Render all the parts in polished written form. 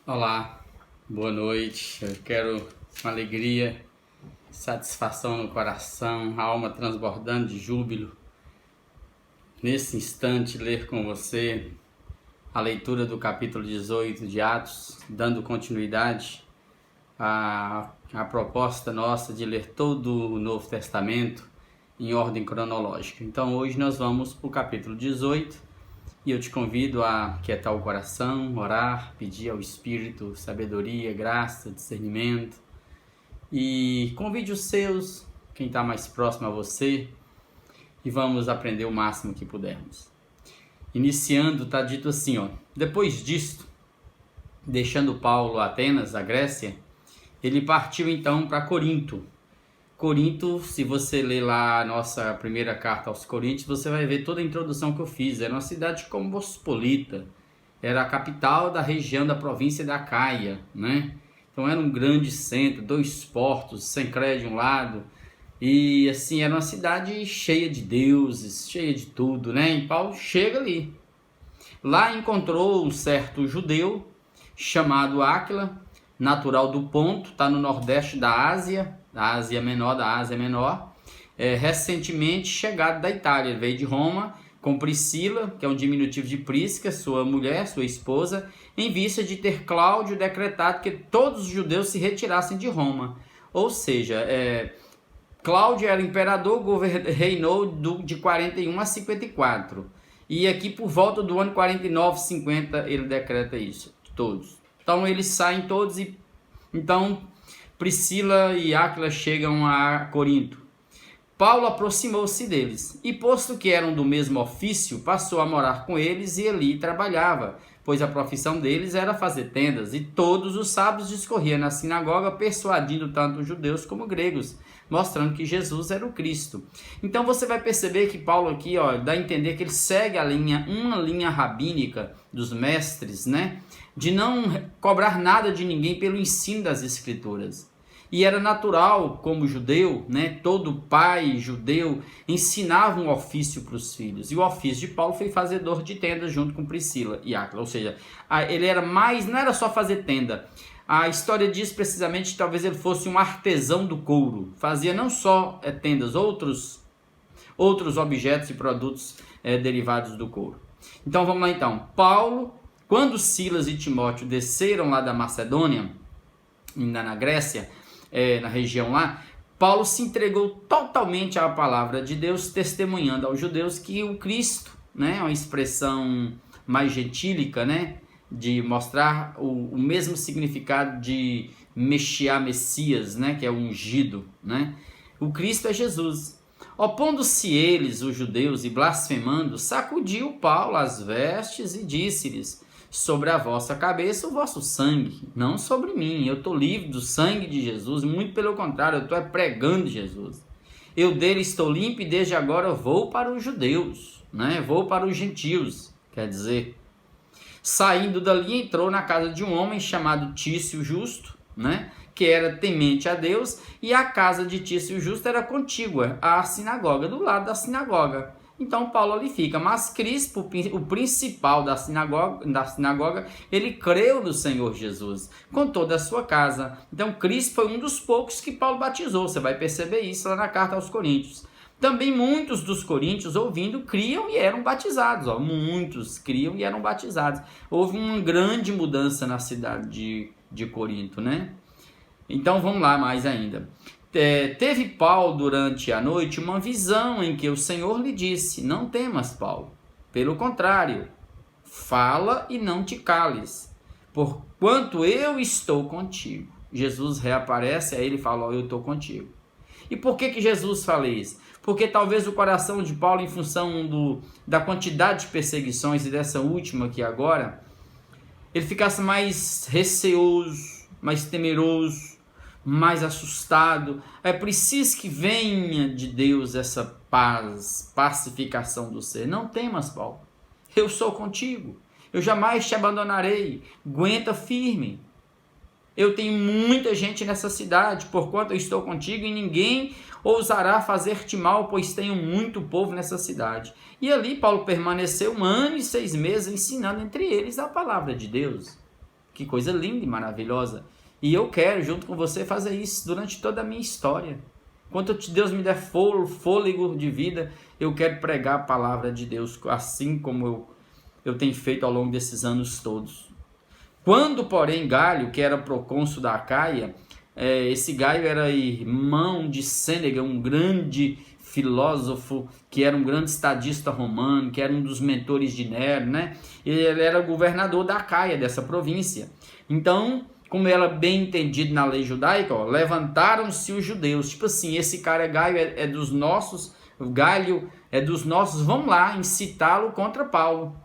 Olá, boa noite. Eu quero com alegria, satisfação no coração, a alma transbordando de júbilo. Nesse instante, ler com você a leitura do capítulo 18 de Atos, dando continuidade à proposta nossa de ler todo o Novo Testamento em ordem cronológica. Então, hoje nós vamos para o capítulo 18. E eu te convido a quietar o coração, orar, pedir ao Espírito sabedoria, graça, discernimento. E convide os seus, quem está mais próximo a você, e vamos aprender o máximo que pudermos. Iniciando, está dito assim, depois disto, deixando Paulo Atenas, a Grécia, ele partiu então para Corinto. Corinto, se você ler lá a nossa primeira carta aos Coríntios, você vai ver toda a introdução que eu fiz. Era uma cidade cosmopolita, era a capital da região da província da Acaia, né? Então era um grande centro, 2 portos, Sencré de um lado, e assim, era uma cidade cheia de deuses, cheia de tudo, né? E Paulo chega ali. Lá encontrou um certo judeu chamado Áquila, natural do Ponto, está no nordeste da Ásia Menor, recentemente chegado da Itália. Ele veio de Roma com Priscila, que é um diminutivo de Prisca, sua mulher, sua esposa, em vista de ter Cláudio decretado que todos os judeus se retirassem de Roma. Ou seja, Cláudio era imperador, reinou de 41 a 54. E aqui por volta do ano 49, 50, ele decreta isso, todos. Então eles saem todos e... Então Priscila e Áquila chegam a Corinto. Paulo aproximou-se deles e, posto que eram do mesmo ofício, passou a morar com eles e ali trabalhava, pois a profissão deles era fazer tendas, e todos os sábados discorria na sinagoga, persuadindo tanto judeus como gregos, mostrando que Jesus era o Cristo. Então você vai perceber que Paulo aqui dá a entender que ele segue uma linha rabínica dos mestres, né? De não cobrar nada de ninguém pelo ensino das Escrituras. E era natural, como judeu, né, todo pai judeu ensinava um ofício para os filhos. E o ofício de Paulo foi fazedor de tendas junto com Priscila e Áquila. Ou seja, ele era mais, não era só fazer tenda. A história diz precisamente que talvez ele fosse um artesão do couro. Fazia não só tendas, outros objetos e produtos derivados do couro. Então vamos lá então. Paulo... Quando Silas e Timóteo desceram lá da Macedônia, ainda na Grécia, na região lá, Paulo se entregou totalmente à palavra de Deus, testemunhando aos judeus que o Cristo, né, uma expressão mais gentílica, né, de mostrar o mesmo significado de Messias, né, que é o ungido, né, o Cristo é Jesus. Opondo-se eles, os judeus, e blasfemando, sacudiu Paulo as vestes e disse-lhes: sobre a vossa cabeça o vosso sangue, não sobre mim. Eu estou livre do sangue de Jesus, muito pelo contrário, eu estou pregando Jesus. Eu dele estou limpo e desde agora vou para os judeus, né? Vou para os gentios, quer dizer. Saindo dali, entrou na casa de um homem chamado Tício Justo, né? Que era temente a Deus, e a casa de Tício Justo era contígua à sinagoga, do lado da sinagoga. Então Paulo ali fica, mas Crispo, o principal da sinagoga, ele creu no Senhor Jesus, com toda a sua casa. Então Crispo foi um dos poucos que Paulo batizou, você vai perceber isso lá na carta aos Coríntios. Também muitos dos coríntios, ouvindo, criam e eram batizados. Muitos criam e eram batizados. Houve uma grande mudança na cidade de Corinto, né? Então vamos lá mais ainda. Teve Paulo durante a noite uma visão em que o Senhor lhe disse: não temas, Paulo, pelo contrário, fala e não te cales, porquanto eu estou contigo. Jesus reaparece, aí ele fala: eu estou contigo. E por que Jesus fala isso? Porque talvez o coração de Paulo, em função da quantidade de perseguições e dessa última aqui agora, ele ficasse mais receoso, mais temeroso, mais assustado. É preciso que venha de Deus essa paz, pacificação do ser. Não temas, Paulo, eu sou contigo, eu jamais te abandonarei, aguenta firme. Eu tenho muita gente nessa cidade, porquanto eu estou contigo, e ninguém ousará fazer-te mal, pois tenho muito povo nessa cidade. E ali Paulo permaneceu 1 ano e 6 meses ensinando entre eles a palavra de Deus. Que coisa linda e maravilhosa. E eu quero, junto com você, fazer isso durante toda a minha história. Enquanto Deus me der fôlego de vida, eu quero pregar a palavra de Deus, assim como eu tenho feito ao longo desses anos todos. Quando, porém, Galho, que era procônsul da Acaia, esse Gaio era irmão de Sêneca, um grande filósofo, que era um grande estadista romano, que era um dos mentores de Nero, né? Ele era governador da Acaia, dessa província. Então, como era bem entendido na lei judaica, levantaram-se os judeus. Tipo assim, esse cara Gaio é dos nossos, Galho é dos nossos, vamos lá incitá-lo contra Paulo.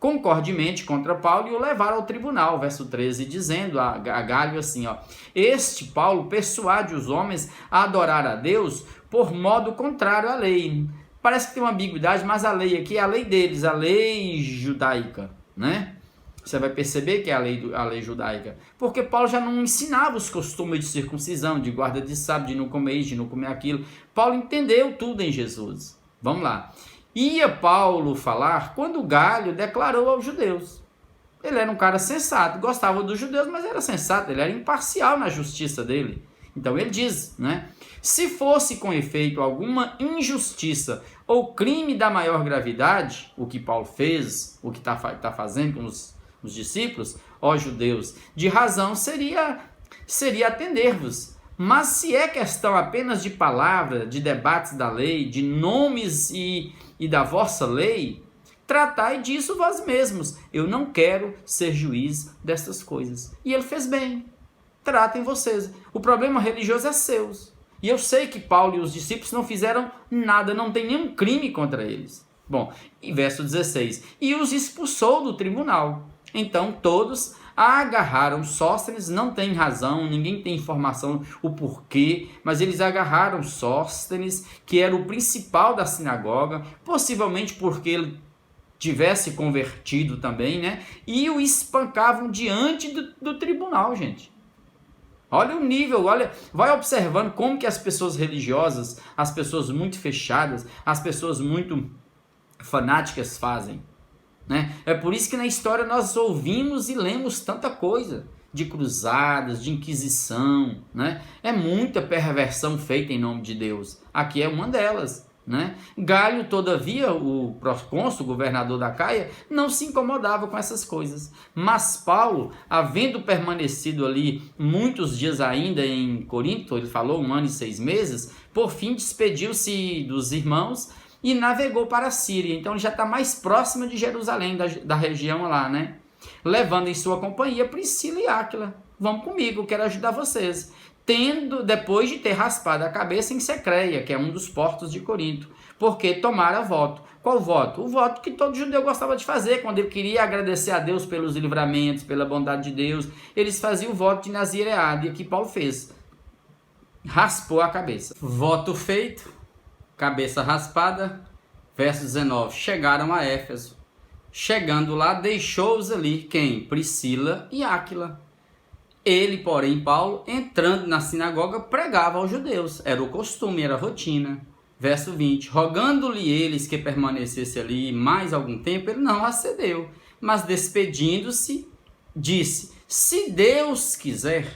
Concordemente contra Paulo, e o levaram ao tribunal, verso 13, dizendo a Galho assim, este Paulo persuade os homens a adorar a Deus por modo contrário à lei. Parece que tem uma ambiguidade, mas a lei aqui é a lei deles, a lei judaica, né? Você vai perceber que é a lei judaica, porque Paulo já não ensinava os costumes de circuncisão, de guarda de sábado, de não comer isso, de não comer aquilo. Paulo entendeu tudo em Jesus. Vamos lá. Ia Paulo falar quando Galho declarou aos judeus. Ele era um cara sensato, gostava dos judeus, mas era sensato, ele era imparcial na justiça dele. Então ele diz, né? Se fosse com efeito alguma injustiça ou crime da maior gravidade, o que Paulo fez, o que está fazendo com os discípulos, ó judeus, de razão seria atender-vos. Mas se é questão apenas de palavra, de debates da lei, de nomes e da vossa lei, tratai disso vós mesmos. Eu não quero ser juiz destas coisas. E ele fez bem. Tratem vocês. O problema religioso é seu. E eu sei que Paulo e os discípulos não fizeram nada, não tem nenhum crime contra eles. Bom, e verso 16. E os expulsou do tribunal. Então todos agarraram Sóstenes, não tem razão, ninguém tem informação o porquê, mas eles agarraram Sóstenes, que era o principal da sinagoga, possivelmente porque ele tivesse convertido também, né? E o espancavam diante do tribunal, gente. Olha o nível, vai observando como que as pessoas religiosas, as pessoas muito fechadas, as pessoas muito fanáticas fazem. Né? É por isso que na história nós ouvimos e lemos tanta coisa de cruzadas, de inquisição, né? É muita perversão feita em nome de Deus. Aqui é uma delas, né? Galho, todavia, o procônsul, o governador da Acaia, não se incomodava com essas coisas. Mas Paulo, havendo permanecido ali muitos dias ainda em Corinto, ele falou 1 ano e 6 meses, por fim despediu-se dos irmãos e navegou para a Síria. Então ele já está mais próximo de Jerusalém, da região lá, né? Levando em sua companhia Priscila e Áquila. Vamos comigo, quero ajudar vocês. Depois de ter raspado a cabeça em Secreia, que é um dos portos de Corinto, porque tomaram voto. Qual voto? O voto que todo judeu gostava de fazer, quando ele queria agradecer a Deus pelos livramentos, pela bondade de Deus. Eles faziam o voto de Nazireado, e aqui Paulo fez. Raspou a cabeça. Voto feito. Cabeça raspada, verso 19, chegaram a Éfeso. Chegando lá, deixou-os ali, quem? Priscila e Áquila. Ele, porém, Paulo, entrando na sinagoga, pregava aos judeus. Era o costume, era a rotina. Verso 20, rogando-lhe eles que permanecesse ali mais algum tempo, ele não acedeu. Mas despedindo-se, disse, se Deus quiser,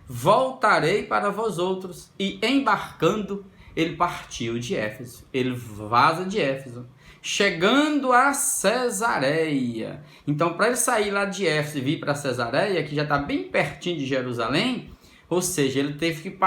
voltarei para vós outros. E embarcando, ele partiu de Éfeso, ele vaza de Éfeso, chegando a Cesareia. Então, para ele sair lá de Éfeso e vir para Cesareia, que já está bem pertinho de Jerusalém, ou seja, ele teve que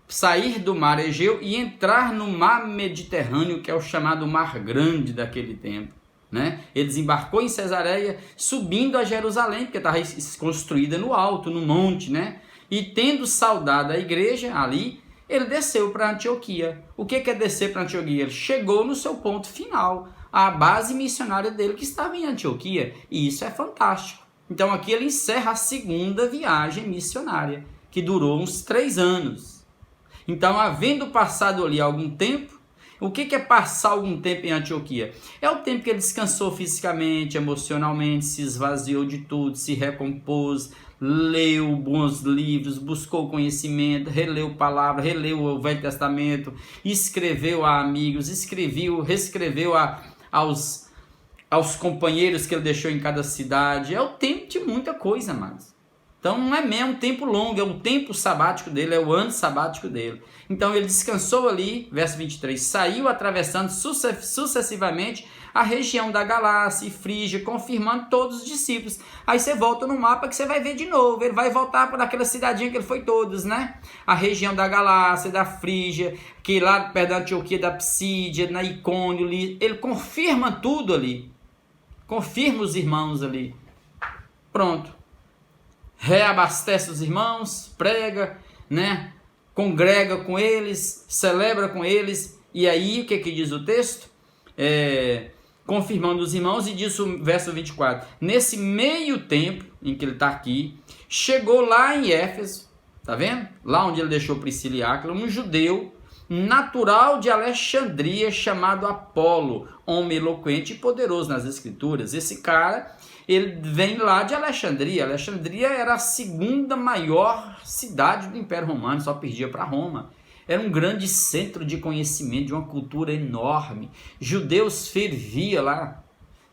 sair do mar Egeu e entrar no mar Mediterrâneo, que é o chamado Mar Grande daquele tempo. Né? Ele desembarcou em Cesareia, subindo a Jerusalém, porque estava construída no alto, no monte, né? E tendo saudado a igreja ali, ele desceu para Antioquia. O que é descer para Antioquia? Ele chegou no seu ponto final, a base missionária dele que estava em Antioquia, e isso é fantástico. Então aqui ele encerra a segunda viagem missionária, que durou uns 3 anos. Então, havendo passado ali algum tempo, o que é passar algum tempo em Antioquia? É o tempo que ele descansou fisicamente, emocionalmente, se esvaziou de tudo, se recompôs, leu bons livros, buscou conhecimento, releu palavra, releu o Velho Testamento, escreveu a amigos, reescreveu aos companheiros que ele deixou em cada cidade. É o tempo de muita coisa, amados. Então não é mesmo um tempo longo, é o tempo sabático dele, é o ano sabático dele. Então ele descansou ali, verso 23, saiu atravessando sucessivamente a região da Galácia e Frígia, confirmando todos os discípulos. Aí você volta no mapa que você vai ver de novo, ele vai voltar para aquela cidadinha que ele foi todos, né? A região da Galácia, da Frígia, que lá perto da Antioquia, da Psídia, na Icônio, ele confirma tudo ali. Confirma os irmãos ali. Pronto. Reabastece os irmãos, prega, né? Congrega com eles, celebra com eles. E aí, o que diz o texto? Confirmando os irmãos, e diz o verso 24. Nesse meio tempo em que ele está aqui, chegou lá em Éfeso, tá vendo? Lá onde ele deixou Priscila e Áquila, um judeu natural de Alexandria, chamado Apolo, homem eloquente e poderoso nas escrituras. Esse cara, ele vem lá de Alexandria. Alexandria era a segunda maior cidade do Império Romano, só perdia para Roma. Era um grande centro de conhecimento, de uma cultura enorme. Judeus fervia lá.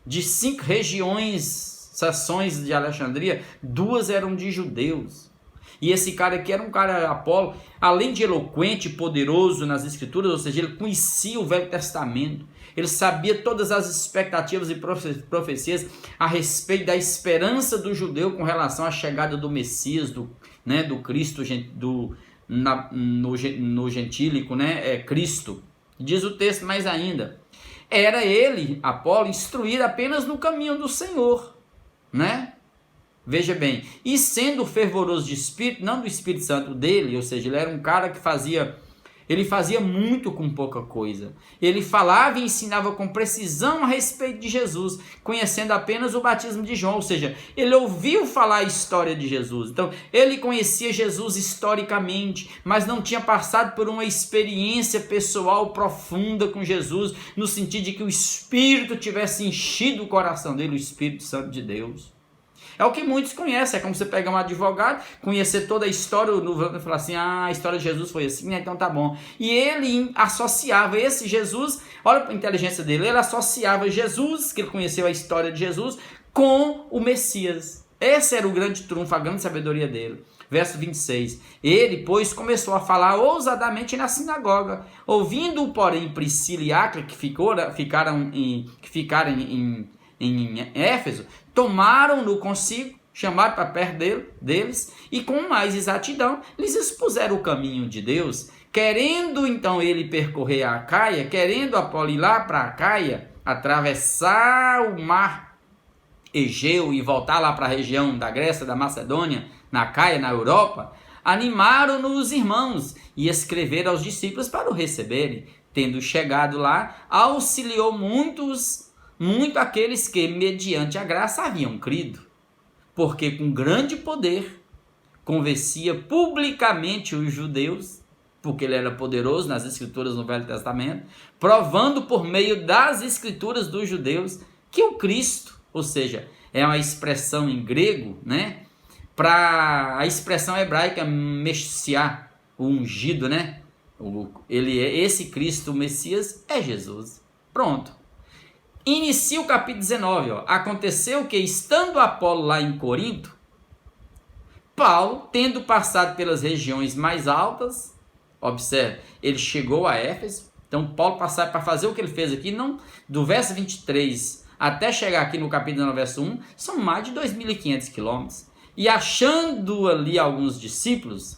De 5 regiões, seções de Alexandria, 2 eram de judeus. E esse cara aqui era um cara, Apolo, além de eloquente e poderoso nas escrituras, ou seja, ele conhecia o Velho Testamento. Ele sabia todas as expectativas e profecias a respeito da esperança do judeu com relação à chegada do Messias, do Cristo, no gentílico, né? Cristo. Diz o texto mais ainda. Era ele, Apolo, instruído apenas no caminho do Senhor, né? Veja bem, e sendo fervoroso de espírito, não do Espírito Santo dele, ou seja, ele era um cara que fazia muito com pouca coisa. Ele falava e ensinava com precisão a respeito de Jesus, conhecendo apenas o batismo de João, ou seja, ele ouviu falar a história de Jesus. Então, ele conhecia Jesus historicamente, mas não tinha passado por uma experiência pessoal profunda com Jesus, no sentido de que o Espírito tivesse enchido o coração dele, o Espírito Santo de Deus. É o que muitos conhecem, é como você pegar um advogado, conhecer toda a história, e falar assim, a história de Jesus foi assim, então tá bom. E ele associava esse Jesus, olha a inteligência dele, ele associava Jesus, que ele conheceu a história de Jesus, com o Messias. Esse era o grande trunfo, a grande sabedoria dele. Verso 26, ele, pois, começou a falar ousadamente na sinagoga, ouvindo, porém, Priscila e Áquila, que ficaram em Éfeso, tomaram-no consigo, chamaram para perto deles, e com mais exatidão lhes expuseram o caminho de Deus, querendo então ele percorrer a Acaia, querendo Apolo ir lá para a Acaia, atravessar o mar Egeu e voltar lá para a região da Grécia, da Macedônia, na Acaia, na Europa, animaram-no os irmãos e escreveram aos discípulos para o receberem. Tendo chegado lá, auxiliou muito aqueles que, mediante a graça, haviam crido, porque com grande poder convencia publicamente os judeus, porque ele era poderoso nas escrituras no Velho Testamento, provando por meio das escrituras dos judeus que o Cristo, ou seja, é uma expressão em grego, né, para a expressão hebraica Messiá, o ungido, né, esse Cristo, o Messias, é Jesus. Pronto. Inicia o capítulo 19, ó. Aconteceu que, estando Apolo lá em Corinto, Paulo, tendo passado pelas regiões mais altas, observe, ele chegou a Éfeso. Então Paulo passar para fazer o que ele fez aqui, não, do verso 23 até chegar aqui no capítulo 19, verso 1, são mais de 2.500 quilômetros. E achando ali alguns discípulos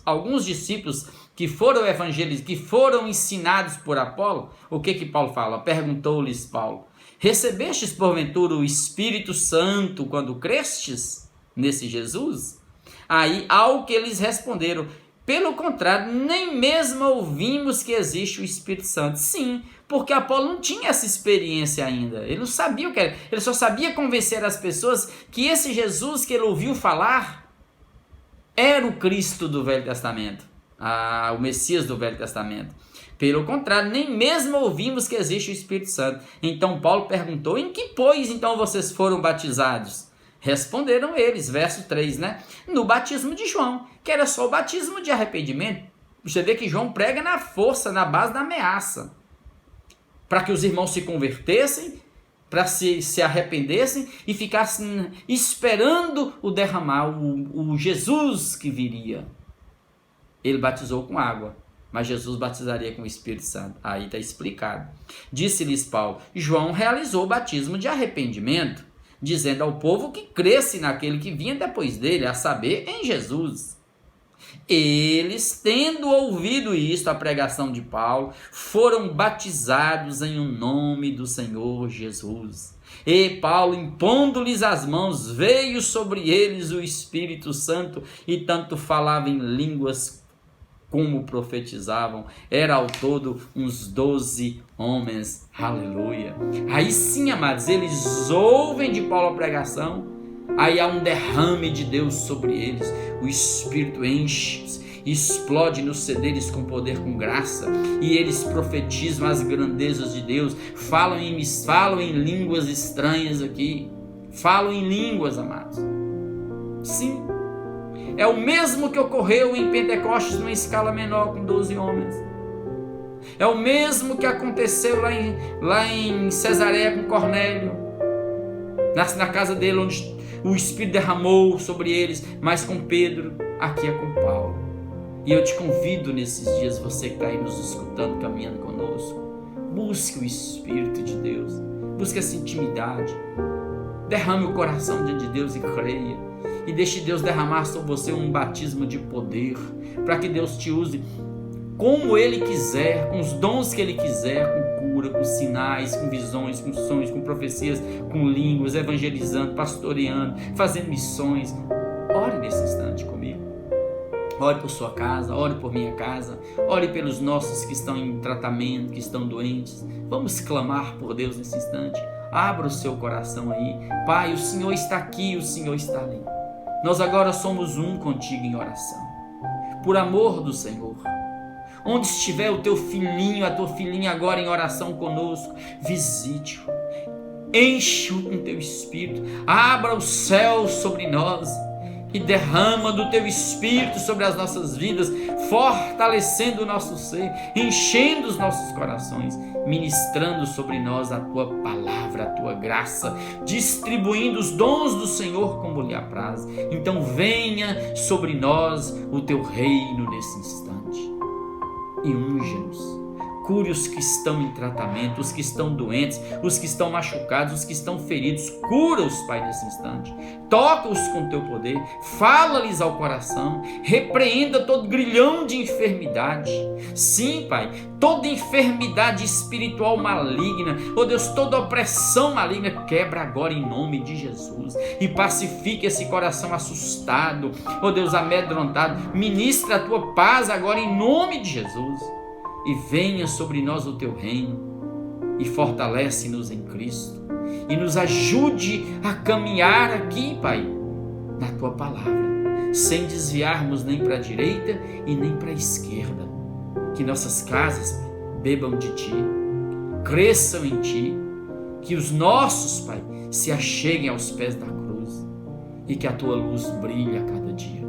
que foram evangelizados, que foram ensinados por Apolo, o que Paulo fala? Perguntou-lhes Paulo: recebestes porventura o Espírito Santo quando crestes nesse Jesus? Aí, ao que eles responderam: pelo contrário, nem mesmo ouvimos que existe o Espírito Santo. Sim, porque Apolo não tinha essa experiência ainda. Ele não sabia o que era. Ele só sabia convencer as pessoas que esse Jesus que ele ouviu falar era o Cristo do Velho Testamento, o Messias do Velho Testamento. Pelo contrário, nem mesmo ouvimos que existe o Espírito Santo. Então Paulo perguntou: em que, pois, então vocês foram batizados? Responderam eles, verso 3, né? No batismo de João, que era só o batismo de arrependimento. Você vê que João prega na força, na base da ameaça, para que os irmãos se convertessem, para se arrependessem e ficassem esperando o derramar, o Jesus que viria. Ele batizou com água, mas Jesus batizaria com o Espírito Santo. Aí está explicado. Disse-lhes Paulo: João realizou o batismo de arrependimento, dizendo ao povo que cresce naquele que vinha depois dele, a saber, em Jesus. Eles, tendo ouvido isto, a pregação de Paulo, foram batizados em o nome do Senhor Jesus. E Paulo, impondo-lhes as mãos, veio sobre eles o Espírito Santo, e tanto falavam em línguas como profetizavam. Era ao todo uns 12 homens. Aleluia. Aí sim, amados, eles ouvem de Paulo a pregação. Aí há um derrame de Deus sobre eles. O Espírito enche-os, explode nos cederes com poder, com graça. E eles profetizam as grandezas de Deus. Falam em línguas estranhas aqui. Falam em línguas, amados. Sim. É o mesmo que ocorreu em Pentecostes, numa escala menor, com 12 homens. É o mesmo que aconteceu lá em Cesareia com Cornélio, na casa dele, onde o Espírito derramou sobre eles, mas com Pedro, aqui é com Paulo. E eu te convido nesses dias, você que está aí nos escutando, caminhando conosco, busque o Espírito de Deus, busque essa intimidade, derrame o coração diante de Deus e creia. E deixe Deus derramar sobre você um batismo de poder, para que Deus te use como Ele quiser, com os dons que Ele quiser, com cura, com sinais, com visões, com sonhos, com profecias, com línguas, evangelizando, pastoreando, fazendo missões. Ore nesse instante comigo. Ore por sua casa, ore por minha casa, ore pelos nossos que estão em tratamento, que estão doentes. Vamos clamar por Deus nesse instante. Abra o seu coração aí. Pai, o Senhor está aqui, o Senhor está ali. Nós agora somos um contigo em oração. Por amor do Senhor. Onde estiver o teu filhinho, a tua filhinha agora em oração conosco, visite-o. Enche-o com teu Espírito. Abra o céu sobre nós. E derrama do teu Espírito sobre as nossas vidas, fortalecendo o nosso ser, enchendo os nossos corações, ministrando sobre nós a tua palavra, a tua graça, distribuindo os dons do Senhor como lhe apraz. Então venha sobre nós o teu reino nesse instante e unge-nos. Cure os que estão em tratamento, os que estão doentes, os que estão machucados, os que estão feridos. Cura-os, Pai, nesse instante. Toca-os com teu poder. Fala-lhes ao coração. Repreenda todo grilhão de enfermidade. Sim, Pai, toda enfermidade espiritual maligna, oh Deus, toda opressão maligna, quebra agora em nome de Jesus. E pacifique esse coração assustado, oh Deus, amedrontado. Ministra a tua paz agora em nome de Jesus. E venha sobre nós o teu reino, e fortalece-nos em Cristo, e nos ajude a caminhar aqui, Pai, na tua palavra, sem desviarmos nem para a direita e nem para a esquerda. Que nossas casas bebam de ti, cresçam em ti, que os nossos, Pai, se acheguem aos pés da cruz, e que a tua luz brilhe a cada dia.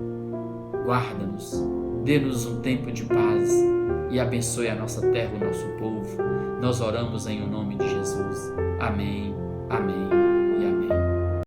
Guarda-nos, dê-nos um tempo de paz, e abençoe a nossa terra, o nosso povo. Nós oramos em o nome de Jesus. Amém, amém.